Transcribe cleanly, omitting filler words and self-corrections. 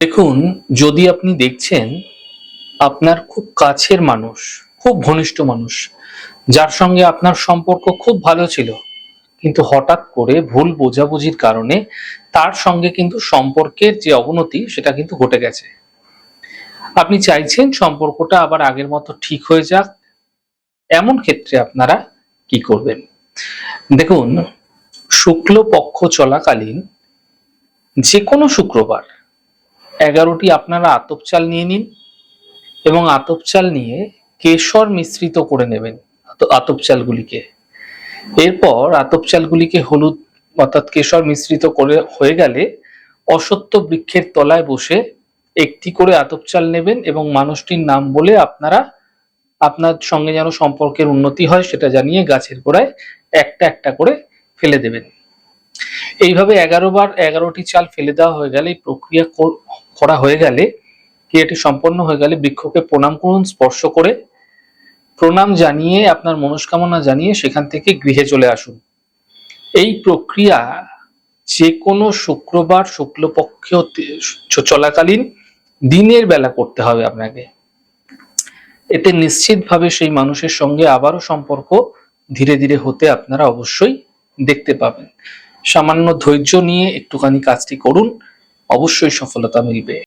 দেখুন, যদি আপনি দেখছেন আপনার খুব কাছের মানুষ, খুব ঘনিষ্ঠ মানুষ, যার সঙ্গে আপনার সম্পর্ক খুব ভালো ছিল, কিন্তু হঠাৎ করে ভুল বোঝাবুঝির কারণে তার সঙ্গে কিন্তু সম্পর্কের যে অবনতি সেটা কিন্তু ঘটে গেছে। আপনি চাইছেন সম্পর্কটা আবার আগের মতো ঠিক হয়ে যাক, এমন ক্ষেত্রে আপনারা কি করবেন? দেখুন, শুক্লপক্ষ চলাকালীন যেকোনো শুক্রবার ১১টি আপনারা আতপ চাল নিয়ে নিন এবং আতপ চাল নিয়ে কেশর মিশ্রিত করে নেবেন আতপ চালগুলিকে। এরপর আতপ চালগুলিকে হলুদ অর্থাৎ কেশর মিশ্রিত করে হয়ে গেলে অশ্বত্থ বৃক্ষের তলায় বসে একটি করে আতপ চাল নেবেন এবং মানুষটির নাম বলে আপনারা আপনার সঙ্গে যেন সম্পর্কের উন্নতি হয় সেটা জানিয়ে গাছের গোড়ায় একটা একটা করে ফেলে দেবেন। এইভাবে ১১ বার ১১টি চাল ফেলে দেওয়া হয়ে গেলে, এই প্রক্রিয়া করা হয়ে গেলে, ক্রিয়াটি সম্পন্ন হয়ে গেলে বৃক্ষকে প্রণাম করুন স্পর্শ করে। প্রণাম জানিয়ে আপনার মনস্কামনা জানিয়ে সেখান থেকে গৃহে চলে আসুন। এই প্রক্রিয়া যে কোনো শুক্রবার শুক্লপক্ষ চলাকালীন দিনের বেলা করতে হবে আপনাকে। এতে নিশ্চিতভাবে সেই মানুষের সঙ্গে আবারও সম্পর্ক ধীরে ধীরে হতে আপনারা অবশ্যই দেখতে পাবেন। সামান্য ধৈর্য নিয়ে একটুখানি কাজটি করুন, অবশ্যই সফলতা মিলবে।